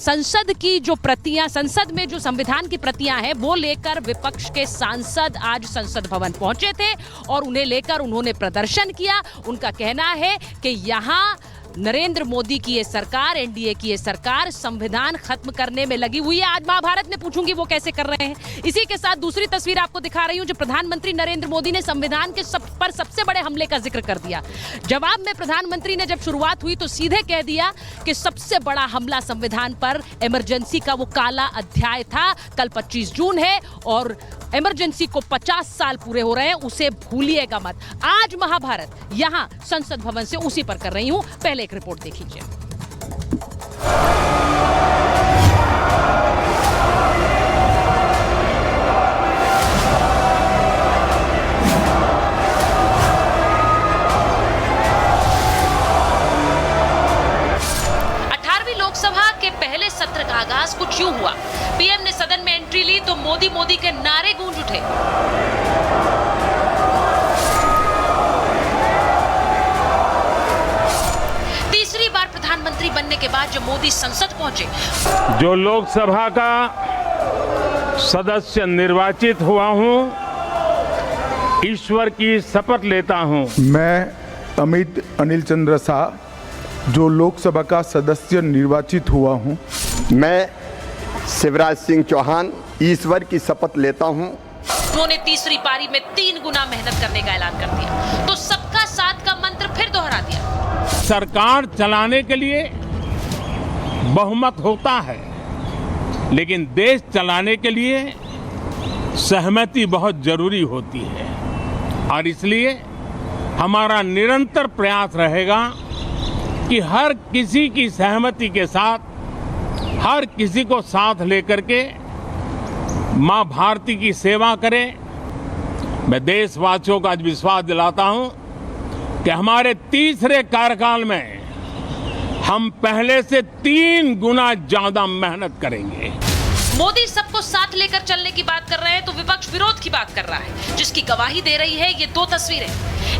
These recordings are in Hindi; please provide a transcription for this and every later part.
संसद की जो प्रतियां, संसद में जो संविधान की प्रतियां हैं वो लेकर विपक्ष के सांसद आज संसद भवन पहुंचे थे और उन्हें लेकर उन्होंने प्रदर्शन किया। उनका कहना है कि यहां नरेंद्र मोदी की ये सरकार, एनडीए की ये सरकार संविधान खत्म करने में लगी हुई है। आज महाभारत में पूछूंगी वो कैसे कर रहे हैं। इसी के साथ दूसरी तस्वीर आपको दिखा रही हूं जो प्रधानमंत्री नरेंद्र मोदी ने संविधान के पर सबसे बड़े हमले का जिक्र कर दिया। जवाब में प्रधानमंत्री ने जब शुरुआत हुई तो सीधे कह दिया कि सबसे बड़ा हमला संविधान पर इमरजेंसी का वो काला अध्याय था। कल 25 जून है और इमरजेंसी को 50 साल पूरे हो रहे हैं, उसे भूलिएगा मत। आज महाभारत यहां संसद भवन से उसी पर कर रही हूं। पहले एक रिपोर्ट देख लीजिए। लोकसभा के पहले सत्र का आगाज कुछ यूं हुआ। पीएम ने सदन में एंट्री ली तो मोदी मोदी के नारे गूंज उठे। तीसरी बार प्रधानमंत्री बनने के बाद जब मोदी संसद पहुंचे, जो लोकसभा का सदस्य निर्वाचित हुआ हूं, ईश्वर की शपथ लेता हूं। मैं अमित अनिल चंद्र शाह जो लोकसभा का सदस्य निर्वाचित हुआ हूं। मैं शिवराज सिंह चौहान ईश्वर की शपथ लेता हूं। उन्होंने तीसरी पारी में 3 गुना मेहनत करने का ऐलान कर दिया तो सबका साथ का मंत्र फिर दोहरा दिया। सरकार चलाने के लिए बहुमत होता है, लेकिन देश चलाने के लिए सहमति बहुत जरूरी होती है और इसलिए हमारा निरंतर प्रयास रहेगा कि हर किसी की सहमति के साथ, हर किसी को साथ लेकर के मां भारती की सेवा करें। मैं देशवासियों को आज विश्वास दिलाता हूं कि हमारे तीसरे कार्यकाल में हम पहले से 3 गुना ज्यादा मेहनत करेंगे। मोदी सबको साथ लेकर चलने की बात कर रहे हैं तो विपक्ष विरोध की बात कर रहा है, जिसकी गवाही दे रही है ये 2 तस्वीरें।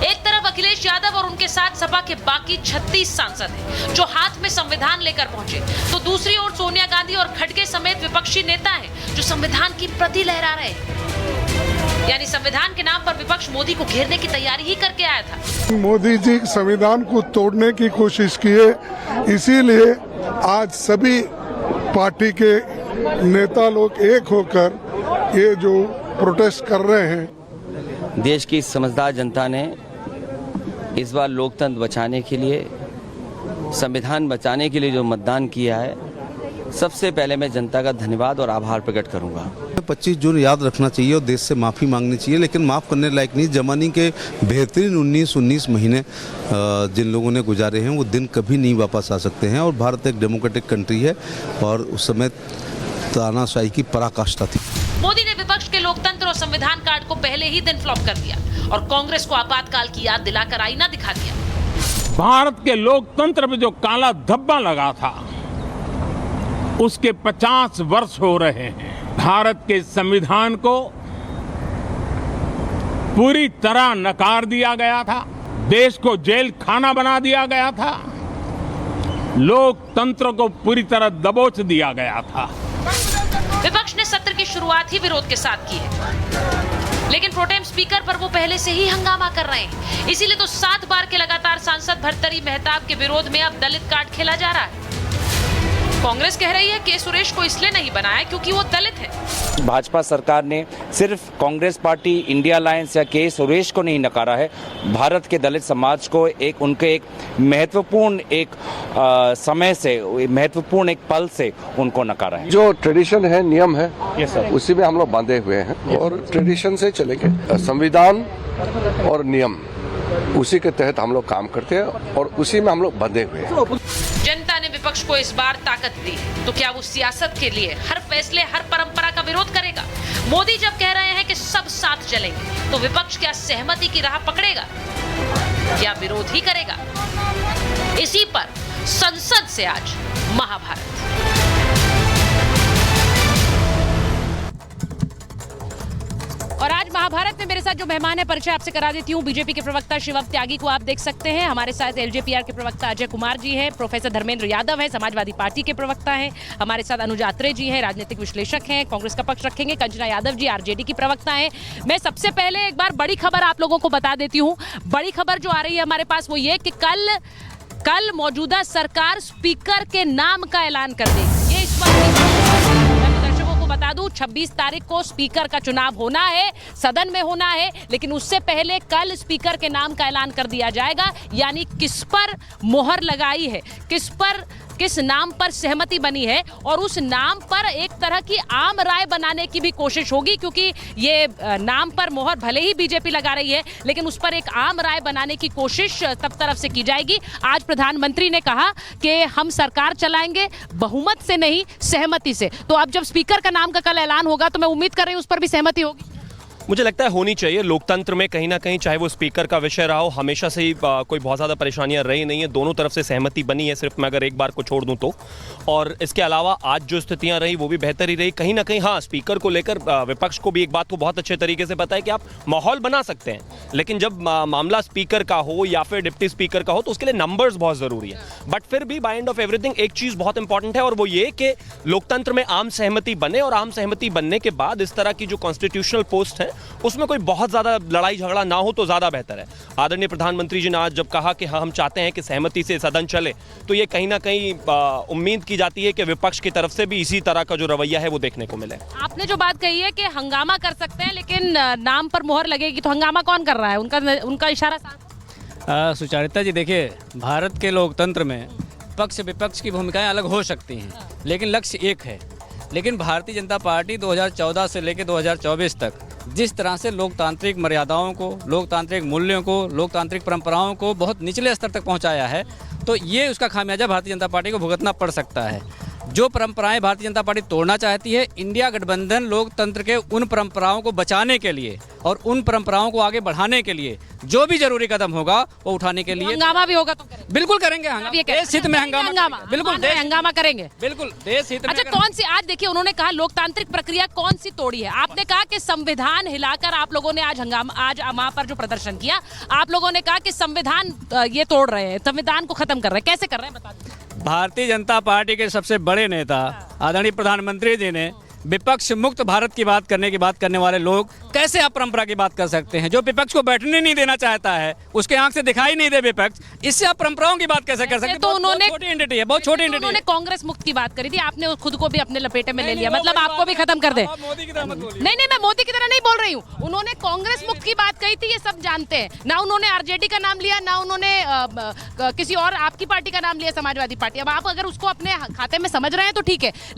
एक तरफ अखिलेश यादव और उनके साथ सपा के बाकी 36 सांसद हैं जो हाथ में संविधान लेकर पहुंचे, तो दूसरी ओर सोनिया गांधी और खड़गे समेत विपक्षी नेता हैं जो संविधान की प्रति लहरा रहे हैं। यानी संविधान के नाम पर विपक्ष मोदी को घेरने की तैयारी ही करके आया था। मोदी जी संविधान को तोड़ने की कोशिश किए, इसीलिए आज सभी पार्टी के नेता लोग एक होकर ये जो प्रोटेस्ट कर रहे हैं। देश की समझदार जनता ने इस बार लोकतंत्र बचाने के लिए, संविधान बचाने के लिए जो मतदान किया है, सबसे पहले मैं जनता का धन्यवाद और आभार प्रकट करूंगा। 25 जून याद रखना चाहिए और देश से माफ़ी मांगनी चाहिए, लेकिन माफ़ करने लायक नहीं। जमाने के बेहतरीन 19 महीने जिन लोगों ने गुजारे हैं वो दिन कभी नहीं वापस आ सकते हैं और भारत एक डेमोक्रेटिक कंट्री है और उस समय तानाशाही की पराकाष्ठा थी। मोदी ने विपक्ष के लोकतंत्र और संविधान कार्ड को पहले ही दिन फ्लॉप कर दिया और कांग्रेस को आपातकाल की याद दिलाकर आईना दिखा दिया। भारत के लोकतंत्र में जो काला धब्बा लगा था उसके 50 वर्ष हो रहे हैं। भारत के संविधान को पूरी तरह नकार दिया गया था, देश को जेल खाना बना दिया गया था, लोकतंत्र को पूरी तरह दबोच दिया गया था। विपक्ष ने सत्र की शुरुआत ही विरोध के साथ की है, लेकिन प्रोटेम स्पीकर पर वो पहले से ही हंगामा कर रहे हैं। इसीलिए तो 7 बार के लगातार सांसद भर्तृहरि मेहताब के विरोध में अब दलित कार्ड खेला जा रहा है। कांग्रेस कह रही है के सुरेश को इसलिए नहीं बनाया क्योंकि वो दलित है। भाजपा सरकार ने सिर्फ कांग्रेस पार्टी, इंडिया अलायंस या के सुरेश को नहीं नकारा है, भारत के दलित समाज को उनके एक महत्वपूर्ण समय से, महत्वपूर्ण एक पल से उनको नकारा है। जो ट्रेडिशन है, नियम है, उसी में हम लोग बांधे हुए हैं और ट्रेडिशन से चलेंगे। संविधान और नियम उसी के तहत हम लोग काम करते हैं और उसी में हम लोग बंधे हुए हैं। जनता ने विपक्ष को इस बार ताकत दी, तो क्या वो सियासत के लिए हर फैसले, हर परंपरा का विरोध करेगा? मोदी जब कह रहे हैं कि सब साथ चलेंगे, तो विपक्ष क्या सहमति की राह पकड़ेगा या विरोध ही करेगा? इसी पर संसद से आज महाभारत। और आज महाभारत में मेरे साथ साथ जो मेहमान है परिचय आपसे करा देती हूँ। बीजेपी के प्रवक्ता शिवम त्यागी को आप देख सकते हैं। हमारे साथ एलजेपीआर के प्रवक्ता अजय कुमार जी हैं। प्रोफेसर धर्मेंद्र यादव है, समाजवादी पार्टी के प्रवक्ता हैं। हमारे साथ अनुज आत्रे जी हैं, राजनीतिक विश्लेषक हैं, कांग्रेस का पक्ष रखेंगे। कंचना यादव जी आरजेडी की प्रवक्ता हैं। मैं सबसे पहले एक बार बड़ी खबर आप लोगों को बता देती हूँ। बड़ी खबर जो आ रही है हमारे पास वो ये कि कल मौजूदा सरकार स्पीकर के नाम का ऐलान कर देगी। ये इस वक्त दर्शकों को बता दूं 26 तारीख को स्पीकर का चुनाव होना है, सदन में होना है, लेकिन उससे पहले कल स्पीकर के नाम का ऐलान कर दिया जाएगा। यानी किस पर मोहर लगाई है, किस नाम पर सहमति बनी है, और उस नाम पर एक तरह की आम राय बनाने की भी कोशिश होगी, क्योंकि ये नाम पर मोहर भले ही बीजेपी लगा रही है, लेकिन उस पर एक आम राय बनाने की कोशिश सब तरफ से की जाएगी। आज प्रधानमंत्री ने कहा कि हम सरकार चलाएंगे बहुमत से नहीं, सहमति से। तो अब जब स्पीकर का नाम का कल ऐलान होगा तो मैं उम्मीद कर रही हूँ उस पर भी सहमति होगी। मुझे लगता है होनी चाहिए। लोकतंत्र में कहीं ना कहीं चाहे वो स्पीकर का विषय रहा हो, हमेशा से ही कोई बहुत ज़्यादा परेशानियां रही नहीं है। दोनों तरफ से सहमति बनी है, सिर्फ मैं अगर एक बार को छोड़ दूं तो। और इसके अलावा आज जो स्थितियां रही वो भी बेहतर ही रही। कहीं ना कहीं हाँ, स्पीकर को लेकर विपक्ष को भी एक बात को बहुत अच्छे तरीके से पता है कि आप माहौल बना सकते हैं, लेकिन जब मामला स्पीकर का हो या फिर डिप्टी स्पीकर का हो तो उसके लिए नंबर्स बहुत ज़रूरी है। बट फिर भी बाय एंड ऑफ एवरीथिंग एक चीज़ बहुत इंपॉर्टेंट है, और वो ये कि लोकतंत्र में आम सहमति बने, और आम सहमति बनने के बाद इस तरह की जो कॉन्स्टिट्यूशनल पोस्ट है उसमें कोई बहुत ज्यादा लड़ाई झगड़ा ना हो तो ज्यादा बेहतर है। आदरणीय प्रधानमंत्री जी ने आज जब कहा कि हाँ हम चाहते हैं कि सहमति से सदन चले, तो ये कहीं ना कहीं उम्मीद की जाती है कि विपक्ष की तरफ से भी इसी तरह का जो रवैया है वो देखने को मिले। आपने जो बात कही है कि हंगामा कर सकते हैं लेकिन नाम पर मोहर लगेगी, तो हंगामा कौन कर रहा है? उनका इशारा साफ। सुचारिता जी, देखिए भारत के लोकतंत्र में पक्ष विपक्ष की भूमिकाएं अलग हो सकती हैं, लेकिन लक्ष्य एक है। लेकिन भारतीय जनता पार्टी 2014 से लेकर 2024 तक जिस तरह से लोकतांत्रिक मर्यादाओं को, लोकतांत्रिक मूल्यों को, लोकतांत्रिक परंपराओं को बहुत निचले स्तर तक पहुंचाया है, तो ये उसका खामियाजा भारतीय जनता पार्टी को भुगतना पड़ सकता है। जो परंपराएं भारतीय जनता पार्टी तोड़ना चाहती है, इंडिया गठबंधन लोकतंत्र के उन परंपराओं को बचाने के लिए और उन परंपराओं को आगे बढ़ाने के लिए जो भी जरूरी कदम होगा वो उठाने के लिए हंगामा भी होगा तो करेंगे। बिल्कुल करेंगे हंगामा, देश हित में हंगामा, बिल्कुल हंगामा करेंगे, बिल्कुल देश हित में। अच्छा, कौन सी आज देखिए उन्होंने कहा लोकतांत्रिक प्रक्रिया कौन सी तोड़ी है? आपने कहा कि संविधान हिलाकर आप लोगों ने आज वहां पर जो प्रदर्शन किया, आप लोगों ने कहा कि संविधान ये तोड़ रहे हैं, संविधान को खत्म कर रहे हैं। कैसे कर रहे हैं बता दीजिए। भारतीय जनता पार्टी के सबसे बड़े नेता आदरणीय प्रधानमंत्री जी ने विपक्ष मुक्त भारत की बात करने वाले लोग कैसे आप परंपरा की बात कर सकते हैं? जो विपक्ष को बैठने नहीं देना चाहता है, उसके आंख से दिखाई नहीं दे विपक्ष, इससे आप परंपराओं की बात कैसे कर सकते हैं? तो उन्होंने छोटी एंटिटी है, बहुत छोटी एंटिटी। उन्होंने कांग्रेस मुक्त की बात करी थी, आपने खुद को भी अपने लपेटे में ले लिया, मतलब आपको भी खत्म कर दे। नहीं, मैं मोदी की तरह नहीं बोल रही हूँ। उन्होंने कांग्रेस मुक्त की बात कही थी, ये सब जानते हैं ना। उन्होंने आरजेडी का नाम लिया, ना उन्होंने किसी और आपकी पार्टी का नाम लिया, समाजवादी पार्टी। अब आप अगर उसको अपने खाते में समझ रहे हैं तो ठीक है,